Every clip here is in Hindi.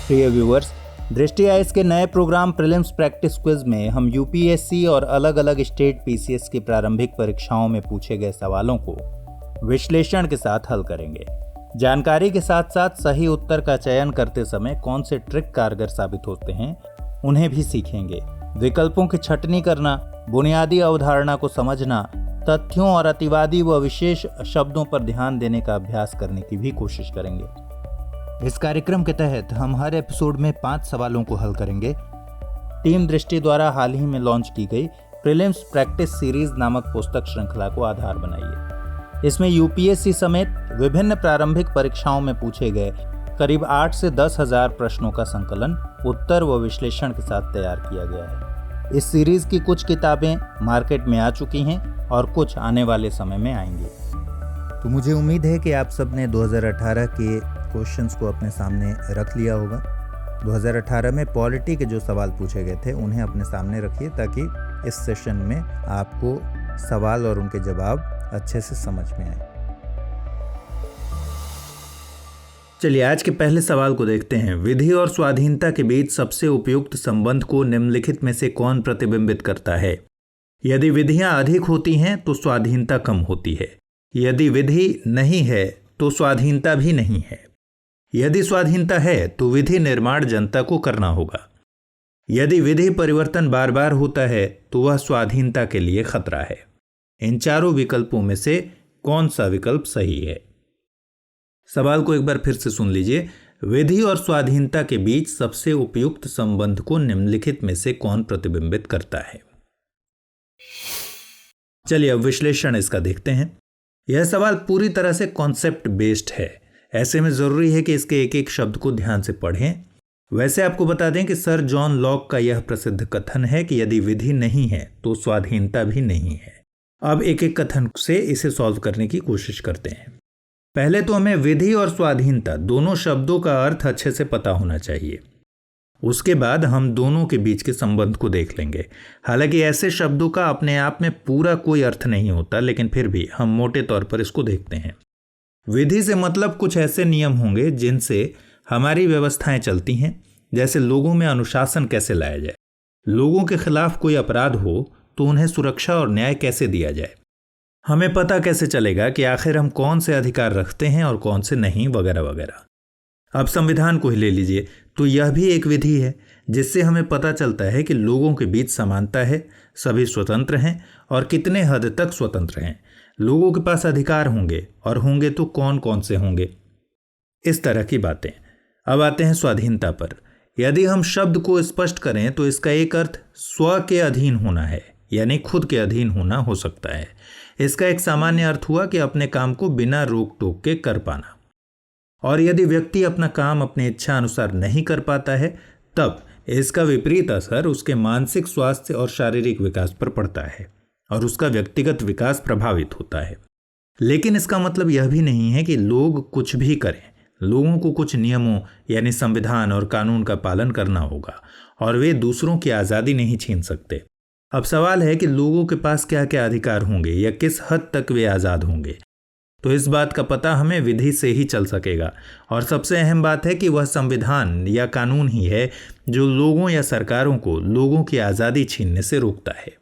प्रिय व्यूअर्स, दृष्टि आईएएस के नए प्रोग्राम प्रीलिम्स प्रैक्टिस क्विज में हम यूपीएससी और अलग अलग स्टेट पीसीएस की प्रारंभिक परीक्षाओं में पूछे गए सवालों को विश्लेषण के साथ हल करेंगे। जानकारी के साथ साथ सही उत्तर का चयन करते समय कौन से ट्रिक कारगर साबित होते हैं उन्हें भी सीखेंगे। विकल्पों की छंटनी करना, बुनियादी अवधारणा को समझना, तथ्यों और अतिवादी व विशेष शब्दों पर ध्यान देने का अभ्यास करने की भी कोशिश करेंगे। इस कार्यक्रम के तहत हम हर एपिसोड में 5 सवालों को हल करेंगे। टीम दृष्टि द्वारा हाल ही में लॉन्च की गई प्रीलिम्स प्रैक्टिस सीरीज नामक पुस्तक श्रृंखला को आधार बनाइए। इसमें यूपीएससी समेत विभिन्न प्रारंभिक परीक्षाओं में पूछे गए करीब 8 से 10 हजार प्रश्नों का संकलन, उत्तर व विश्लेषण के साथ तैयार किया गया है। इस सीरीज की कुछ किताबें मार्केट में आ चुकी हैं और कुछ आने वाले समय में आएंगी। तो मुझे उम्मीद है कि आप सब ने 2018 के क्वेश्चंस को अपने सामने रख लिया होगा। 2018 में पॉलिटी के जो सवाल पूछे गए थे उन्हें अपने सामने रखिए ताकि इस सेशन में आपको सवाल और उनके जवाब अच्छे से समझ में आए। चलिए आज के पहले सवाल को देखते हैं। विधि और स्वाधीनता के बीच सबसे उपयुक्त संबंध को निम्नलिखित में से कौन प्रतिबिंबित करता है? यदि विधियां अधिक होती हैं तो स्वाधीनता कम होती है। यदि विधि नहीं है तो स्वाधीनता भी नहीं है। यदि स्वाधीनता है तो विधि निर्माण जनता को करना होगा। यदि विधि परिवर्तन बार बार होता है तो वह स्वाधीनता के लिए खतरा है। इन चारों विकल्पों में से कौन सा विकल्प सही है? सवाल को एक बार फिर से सुन लीजिए। विधि और स्वाधीनता के बीच सबसे उपयुक्त संबंध को निम्नलिखित में से कौन प्रतिबिंबित करता है? चलिए अब विश्लेषण इसका देखते हैं। यह सवाल पूरी तरह से कॉन्सेप्ट बेस्ड है, ऐसे में जरूरी है कि इसके एक एक शब्द को ध्यान से पढ़ें। वैसे आपको बता दें कि सर जॉन लॉक का यह प्रसिद्ध कथन है कि यदि विधि नहीं है तो स्वाधीनता भी नहीं है। अब एक एक कथन से इसे सॉल्व करने की कोशिश करते हैं। पहले तो हमें विधि और स्वाधीनता दोनों शब्दों का अर्थ अच्छे से पता होना चाहिए। उसके बाद हम दोनों के बीच के संबंध को देख लेंगे। हालांकि ऐसे शब्दों का अपने आप में पूरा कोई अर्थ नहीं होता, लेकिन फिर भी हम मोटे तौर पर इसको देखते हैं। विधि से मतलब कुछ ऐसे नियम होंगे जिनसे हमारी व्यवस्थाएं चलती हैं, जैसे लोगों में अनुशासन कैसे लाया जाए, लोगों के खिलाफ कोई अपराध हो तो उन्हें सुरक्षा और न्याय कैसे दिया जाए, हमें पता कैसे चलेगा कि आखिर हम कौन से अधिकार रखते हैं और कौन से नहीं, वगैरह वगैरह। अब संविधान को ही ले लीजिए, तो यह भी एक विधि है जिससे हमें पता चलता है कि लोगों के बीच समानता है, सभी स्वतंत्र हैं और कितने हद तक स्वतंत्र हैं। लोगों के पास अधिकार होंगे और होंगे तो कौन कौन से होंगे, इस तरह की बातें। अब आते हैं स्वाधीनता पर। यदि हम शब्द को स्पष्ट करें तो इसका एक अर्थ स्व के अधीन होना है, यानी खुद के अधीन होना हो सकता है। इसका एक सामान्य अर्थ हुआ कि अपने काम को बिना रोक टोक के कर पाना। और यदि व्यक्ति अपना काम अपनी इच्छा अनुसार नहीं कर पाता है तब इसका विपरीत असर उसके मानसिक स्वास्थ्य और शारीरिक विकास पर पड़ता है और उसका व्यक्तिगत विकास प्रभावित होता है। लेकिन इसका मतलब यह भी नहीं है कि लोग कुछ भी करें। लोगों को कुछ नियमों यानी संविधान और कानून का पालन करना होगा और वे दूसरों की आज़ादी नहीं छीन सकते। अब सवाल है कि लोगों के पास क्या क्या अधिकार होंगे या किस हद तक वे आज़ाद होंगे। तो इस बात का पता हमें विधि से ही चल सकेगा। और सबसे अहम बात है कि वह संविधान या कानून ही है जो लोगों या सरकारों को लोगों की आज़ादी छीनने से रोकता है।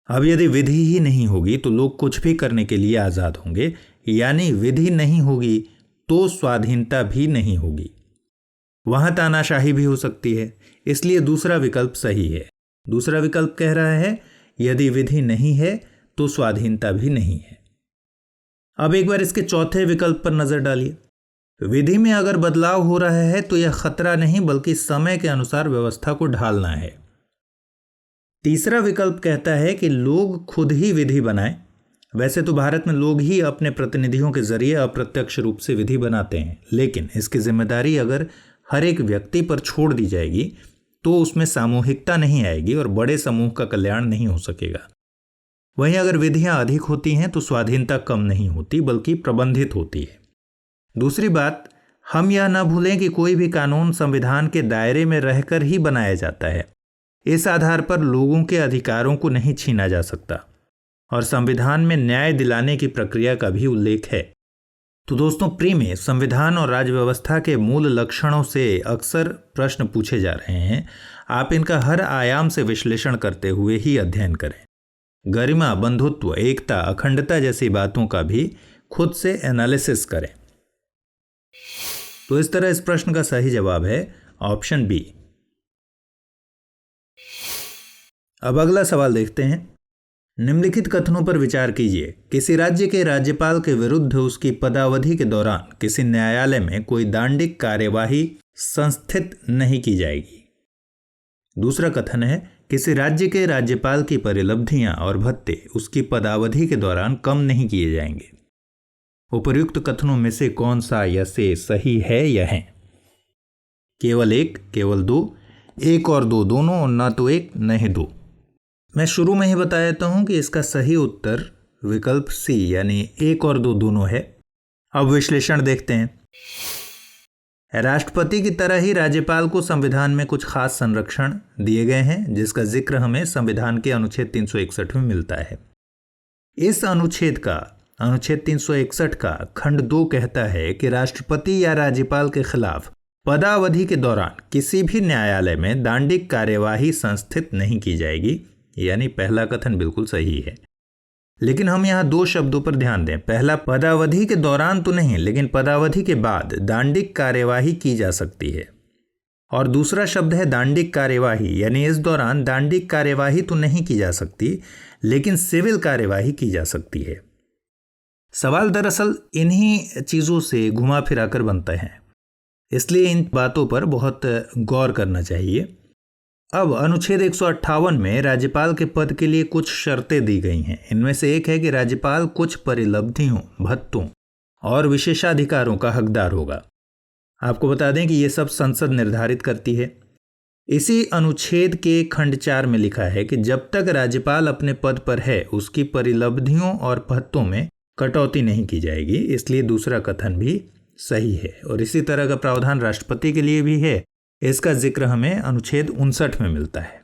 अब यदि विधि ही नहीं होगी तो लोग कुछ भी करने के लिए आज़ाद होंगे, यानी विधि नहीं होगी तो स्वाधीनता भी नहीं होगी। वहाँ तानाशाही भी हो सकती है, इसलिए दूसरा विकल्प सही है। दूसरा विकल्प कह रहा है यदि विधि नहीं है तो स्वाधीनता भी नहीं है। अब एक बार इसके चौथे विकल्प पर नजर डालिए। विधि में अगर बदलाव हो रहा है तो यह खतरा नहीं बल्कि समय के अनुसार व्यवस्था को ढालना है। तीसरा विकल्प कहता है कि लोग खुद ही विधि बनाएं। वैसे तो भारत में लोग ही अपने प्रतिनिधियों के जरिए अप्रत्यक्ष रूप से विधि बनाते हैं, लेकिन इसकी जिम्मेदारी अगर हर एक व्यक्ति पर छोड़ दी जाएगी तो उसमें सामूहिकता नहीं आएगी और बड़े समूह का कल्याण नहीं हो सकेगा। वहीं अगर विधियां अधिक होती हैं तो स्वाधीनता कम नहीं होती बल्कि प्रबंधित होती है। दूसरी बात, हम यह न भूलें कि कोई भी कानून संविधान के दायरे में रहकर ही बनाया जाता है। इस आधार पर लोगों के अधिकारों को नहीं छीना जा सकता और संविधान में न्याय दिलाने की प्रक्रिया का भी उल्लेख है। तो दोस्तों, प्री में संविधान और राज्य व्यवस्था के मूल लक्षणों से अक्सर प्रश्न पूछे जा रहे हैं। आप इनका हर आयाम से विश्लेषण करते हुए ही अध्ययन करें। गरिमा, बंधुत्व, एकता, अखंडता जैसी बातों का भी खुद से एनालिसिस करें। तो इस तरह इस प्रश्न का सही जवाब है ऑप्शन बी। अब अगला सवाल देखते हैं। निम्नलिखित कथनों पर विचार कीजिए। किसी राज्य के राज्यपाल के विरुद्ध उसकी पदावधि के दौरान किसी न्यायालय में कोई दांडिक कार्यवाही संस्थित नहीं की जाएगी। दूसरा कथन है, किसी राज्य के राज्यपाल की परिलब्धियां और भत्ते उसकी पदावधि के दौरान कम नहीं किए जाएंगे। उपर्युक्त कथनों में से कौन सा या से सही है या है? केवल एक, केवल दो, एक और दो दोनों, और ना तो एक न ही दो। मैं शुरू में ही बता देता हूं कि इसका सही उत्तर विकल्प सी यानी एक और दो दोनों है। अब विश्लेषण देखते हैं। राष्ट्रपति की तरह ही राज्यपाल को संविधान में कुछ खास संरक्षण दिए गए हैं, जिसका जिक्र हमें संविधान के अनुच्छेद 361 में मिलता है। इस अनुच्छेद 361 का खंड 2 कहता है कि राष्ट्रपति या राज्यपाल के खिलाफ पदावधि के दौरान किसी भी न्यायालय में दांडिक कार्यवाही संस्थित नहीं की जाएगी, यानी पहला कथन बिल्कुल सही है। लेकिन हम यहाँ दो शब्दों पर ध्यान दें। पहला, पदावधि के दौरान तो नहीं, लेकिन पदावधि के बाद दांडिक कार्यवाही की जा सकती है। और दूसरा शब्द है दांडिक कार्यवाही, यानी इस दौरान दांडिक कार्यवाही तो नहीं की जा सकती, लेकिन सिविल कार्यवाही की जा सकती है। सवाल दरअसल इन्हीं चीज़ों से घुमा फिरा कर बनता है, इसलिए इन बातों पर बहुत गौर करना चाहिए। अब अनुच्छेद 158 में राज्यपाल के पद के लिए कुछ शर्तें दी गई हैं। इनमें से एक है कि राज्यपाल कुछ परिलब्धियों, भत्तों और विशेषाधिकारों का हकदार होगा। आपको बता दें कि ये सब संसद निर्धारित करती है। इसी अनुच्छेद के खंड 4 में लिखा है कि जब तक राज्यपाल अपने पद पर है उसकी परिलब्धियों और भत्तों में कटौती नहीं की जाएगी, इसलिए दूसरा कथन भी सही है। और इसी तरह का प्रावधान राष्ट्रपति के लिए भी है। इसका जिक्र हमें अनुच्छेद 59 में मिलता है।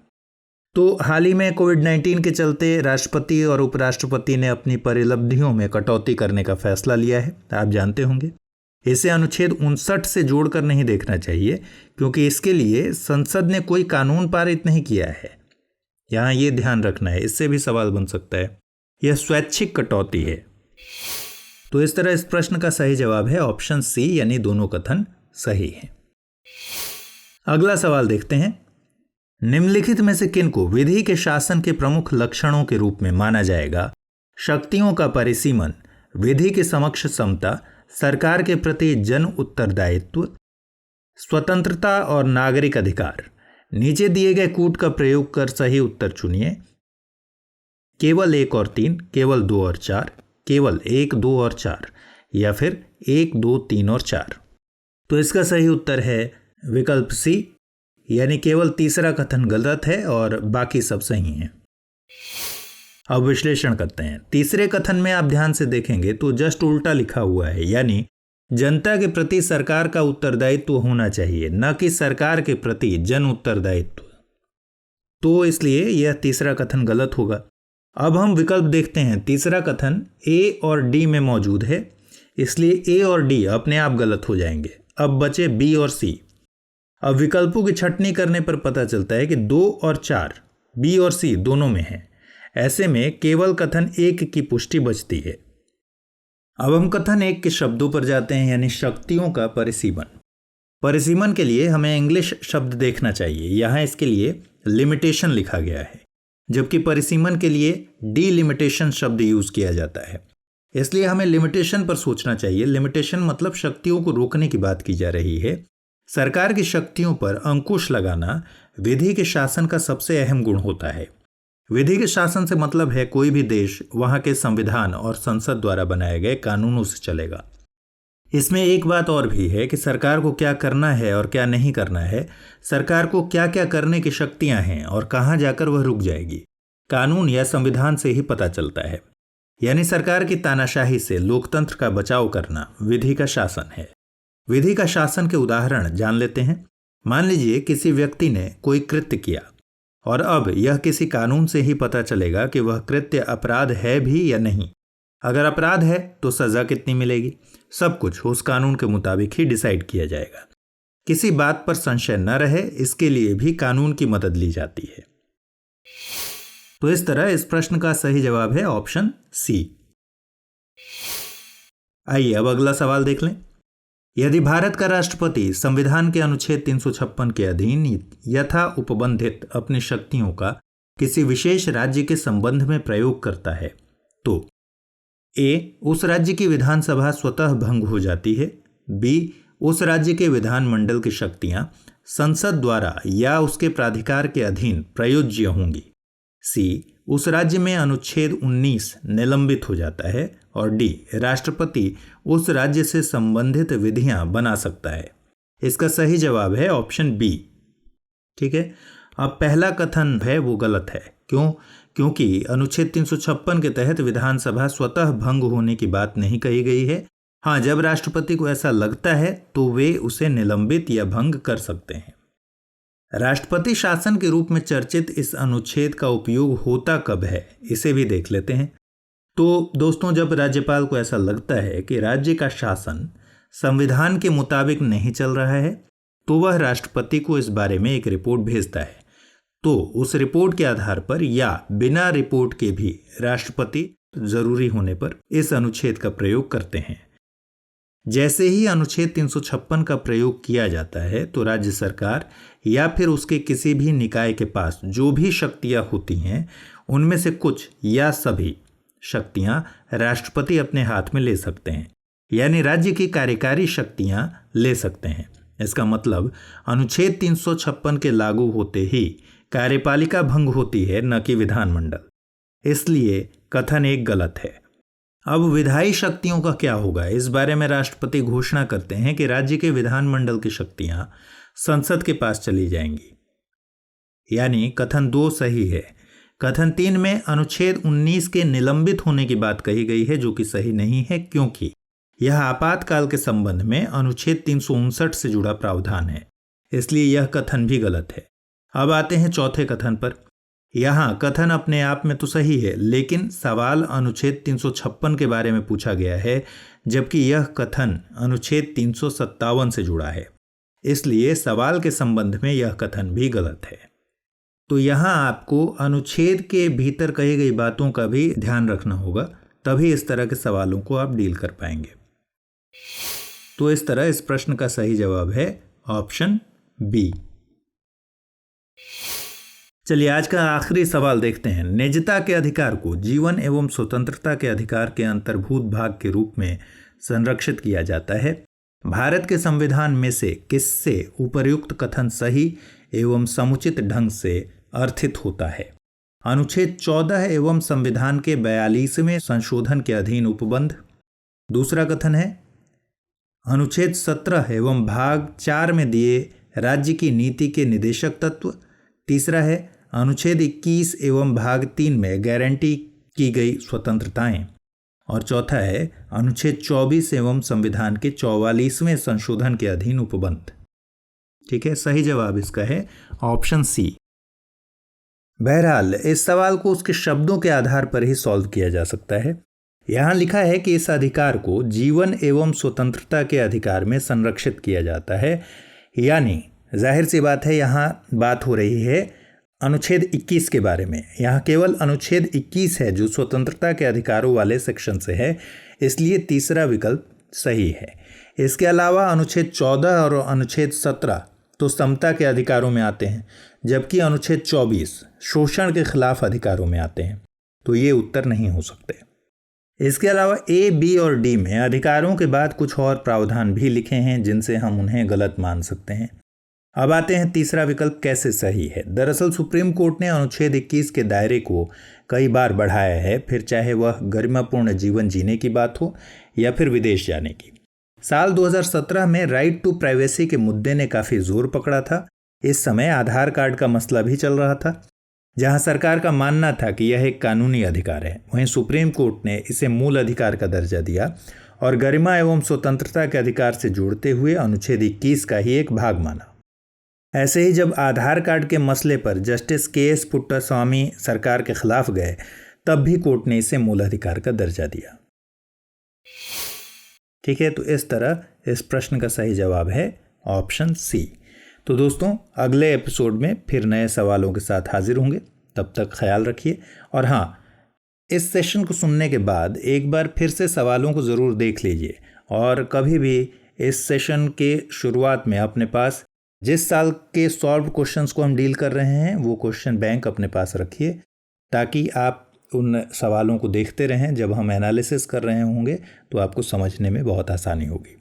तो हाल ही में कोविड-19 के चलते राष्ट्रपति और उपराष्ट्रपति ने अपनी परिलब्धियों में कटौती करने का फैसला लिया है, आप जानते होंगे। इसे अनुच्छेद 59 से जोड़कर नहीं देखना चाहिए, क्योंकि इसके लिए संसद ने कोई कानून पारित नहीं किया है। यहाँ ये ध्यान रखना है, इससे भी सवाल बन सकता है। यह स्वैच्छिक कटौती है। तो इस तरह इस प्रश्न का सही जवाब है ऑप्शन सी, यानी दोनों कथन सही हैं। अगला सवाल देखते हैं। निम्नलिखित में से किनको विधि के शासन के प्रमुख लक्षणों के रूप में माना जाएगा? शक्तियों का परिसीमन, विधि के समक्ष समता, सरकार के प्रति जन उत्तरदायित्व, स्वतंत्रता और नागरिक अधिकार। नीचे दिए गए कूट का प्रयोग कर सही उत्तर चुनिए। केवल 1 और 3, केवल 2 और 4, केवल 1, 2 और 4, या फिर 1, 2, 3 और 4। तो इसका सही उत्तर है विकल्प सी, यानी केवल तीसरा कथन गलत है और बाकी सब सही हैं। अब विश्लेषण करते हैं। तीसरे कथन में आप ध्यान से देखेंगे तो जस्ट उल्टा लिखा हुआ है, यानी जनता के प्रति सरकार का उत्तरदायित्व होना चाहिए, न कि सरकार के प्रति जन उत्तरदायित्व। तो इसलिए यह तीसरा कथन गलत होगा। अब हम विकल्प देखते हैं। तीसरा कथन ए और डी में मौजूद है, इसलिए ए और डी अपने आप गलत हो जाएंगे। अब बचे बी और सी। अब विकल्पों की छंटनी करने पर पता चलता है कि 2 और 4 बी और सी दोनों में है। ऐसे में केवल कथन 1 की पुष्टि बचती है। अब हम कथन 1 के शब्दों पर जाते हैं, यानी शक्तियों का परिसीमन। परिसीमन के लिए हमें इंग्लिश शब्द देखना चाहिए। यहाँ इसके लिए लिमिटेशन लिखा गया है, जबकि परिसीमन के लिए डिलिमिटेशन शब्द यूज किया जाता है। इसलिए हमें लिमिटेशन पर सोचना चाहिए। लिमिटेशन मतलब शक्तियों को रोकने की बात की जा रही है। सरकार की शक्तियों पर अंकुश लगाना विधि के शासन का सबसे अहम गुण होता है। विधि के शासन से मतलब है कोई भी देश वहां के संविधान और संसद द्वारा बनाए गए कानूनों से चलेगा। इसमें एक बात और भी है कि सरकार को क्या करना है और क्या नहीं करना है, सरकार को क्या क्या करने की शक्तियां हैं और कहां जाकर वह रुक जाएगी, कानून या संविधान से ही पता चलता है। यानी सरकार की तानाशाही से लोकतंत्र का बचाव करना विधि का शासन है। विधि का शासन के उदाहरण जान लेते हैं। मान लीजिए किसी व्यक्ति ने कोई कृत्य किया और अब यह किसी कानून से ही पता चलेगा कि वह कृत्य अपराध है भी या नहीं। अगर अपराध है तो सजा कितनी मिलेगी, सब कुछ उस कानून के मुताबिक ही डिसाइड किया जाएगा। किसी बात पर संशय न रहे, इसके लिए भी कानून की मदद ली जाती है। तो इस तरह इस प्रश्न का सही जवाब है ऑप्शन सी। आइए अब अगला सवाल देख लें। यदि भारत का राष्ट्रपति संविधान के अनुच्छेद 356 के अधीन यथा उपबंधित अपनी शक्तियों का किसी विशेष राज्य के संबंध में प्रयोग करता है तो ए, उस राज्य की विधानसभा स्वतः भंग हो जाती है, बी, उस राज्य के विधानमंडल की शक्तियां संसद द्वारा या उसके प्राधिकार के अधीन प्रयोज्य होंगी, सी, उस राज्य में अनुच्छेद 19 निलंबित हो जाता है, और डी, राष्ट्रपति उस राज्य से संबंधित विधियां बना सकता है। इसका सही जवाब है ऑप्शन बी। ठीक है, अब पहला कथन है वो गलत है। क्यों? क्योंकि अनुच्छेद 356 के तहत विधानसभा स्वतः भंग होने की बात नहीं कही गई है। हाँ, जब राष्ट्रपति को ऐसा लगता है तो वे उसे निलंबित या भंग कर सकते हैं। राष्ट्रपति शासन के रूप में चर्चित इस अनुच्छेद का उपयोग होता कब है, इसे भी देख लेते हैं। तो दोस्तों, जब राज्यपाल को ऐसा लगता है कि राज्य का शासन संविधान के मुताबिक नहीं चल रहा है तो वह राष्ट्रपति को इस बारे में एक रिपोर्ट भेजता है। तो उस रिपोर्ट के आधार पर या बिना रिपोर्ट के भी राष्ट्रपति जरूरी होने पर इस अनुच्छेद का प्रयोग करते हैं। जैसे ही अनुच्छेद 356 का प्रयोग किया जाता है तो राज्य सरकार या फिर उसके किसी भी निकाय के पास जो भी शक्तियां होती हैं उनमें से कुछ या सभी शक्तियां राष्ट्रपति अपने हाथ में ले सकते हैं, यानी राज्य की कार्यकारी शक्तियां ले सकते हैं। इसका मतलब अनुच्छेद 356 के लागू होते ही कार्यपालिका भंग होती है, न कि विधानमंडल। इसलिए कथन एक गलत है। अब विधायी शक्तियों का क्या होगा, इस बारे में राष्ट्रपति घोषणा करते हैं कि राज्य के विधानमंडल की शक्तियां संसद के पास चली जाएंगी, यानी कथन 2 सही है। कथन 3 में अनुच्छेद 19 के निलंबित होने की बात कही गई है, जो कि सही नहीं है, क्योंकि यह आपातकाल के संबंध में अनुच्छेद 359 से जुड़ा प्रावधान है, इसलिए यह कथन भी गलत है। अब आते हैं चौथे कथन पर। यहाँ कथन अपने आप में तो सही है, लेकिन सवाल अनुच्छेद 356 के बारे में पूछा गया है, जबकि यह कथन अनुच्छेद 357 से जुड़ा है, इसलिए सवाल के संबंध में यह कथन भी गलत है। तो यहाँ आपको अनुच्छेद के भीतर कही गई बातों का भी ध्यान रखना होगा, तभी इस तरह के सवालों को आप डील कर पाएंगे। तो इस तरह इस प्रश्न का सही जवाब है ऑप्शन बी। चलिए आज का आखिरी सवाल देखते हैं। निजता के अधिकार को जीवन एवं स्वतंत्रता के अधिकार के अंतर्भूत भाग के रूप में संरक्षित किया जाता है। भारत के संविधान में से किससे उपर्युक्त कथन सही एवं समुचित ढंग से अर्थित होता है? अनुच्छेद 14 एवं संविधान के 42वें संशोधन के अधीन उपबंध। दूसरा कथन है अनुच्छेद 17 एवं भाग 4 में दिए राज्य की नीति के निदेशक तत्व। तीसरा है अनुच्छेद 21 एवं भाग 3 में गारंटी की गई स्वतंत्रताएं। और चौथा है अनुच्छेद 24 एवं संविधान के 44वें संशोधन के अधीन उपबंध। ठीक है, सही जवाब इसका है ऑप्शन सी। बहरहाल इस सवाल को उसके शब्दों के आधार पर ही सॉल्व किया जा सकता है। यहाँ लिखा है कि इस अधिकार को जीवन एवं स्वतंत्रता के अधिकार में संरक्षित किया जाता है, यानी जाहिर सी बात है यहाँ बात हो रही है अनुच्छेद 21 के बारे में। यहाँ केवल अनुच्छेद 21 है जो स्वतंत्रता के अधिकारों वाले सेक्शन से है, इसलिए तीसरा विकल्प सही है। इसके अलावा अनुच्छेद 14 और अनुच्छेद 17 तो समता के अधिकारों में आते हैं, जबकि अनुच्छेद 24 शोषण के खिलाफ अधिकारों में आते हैं, तो ये उत्तर नहीं हो सकते। इसके अलावा ए, बी और डी में अधिकारों के बाद कुछ और प्रावधान भी लिखे हैं जिनसे हम उन्हें गलत मान सकते हैं। अब आते हैं तीसरा विकल्प कैसे सही है। दरअसल सुप्रीम कोर्ट ने अनुच्छेद 21 के दायरे को कई बार बढ़ाया है, फिर चाहे वह गरिमापूर्ण जीवन जीने की बात हो या फिर विदेश जाने की। साल 2017 में राइट टू प्राइवेसी के मुद्दे ने काफ़ी जोर पकड़ा था। इस समय आधार कार्ड का मसला भी चल रहा था, जहां सरकार का मानना था कि यह एक कानूनी अधिकार है। वहीं सुप्रीम कोर्ट ने इसे मूल अधिकार का दर्जा दिया और गरिमा एवं स्वतंत्रता के अधिकार से जोड़ते हुए अनुच्छेद 21 का ही एक भाग माना। ऐसे ही जब आधार कार्ड के मसले पर जस्टिस के.एस. पुट्टास्वामी सरकार के खिलाफ गए, तब भी कोर्ट ने इसे मूल अधिकार का दर्जा दिया। ठीक है, तो इस तरह इस प्रश्न का सही जवाब है ऑप्शन सी। तो दोस्तों अगले एपिसोड में फिर नए सवालों के साथ हाजिर होंगे, तब तक ख्याल रखिए। और हाँ, इस सेशन को सुनने के बाद एक बार फिर से सवालों को ज़रूर देख लीजिए और कभी भी इस सेशन के शुरुआत में अपने पास जिस साल के सॉल्व क्वेश्चंस को हम डील कर रहे हैं वो क्वेश्चन बैंक अपने पास रखिए, ताकि आप उन सवालों को देखते रहें। जब हम एनालिसिस कर रहे होंगे तो आपको समझने में बहुत आसानी होगी।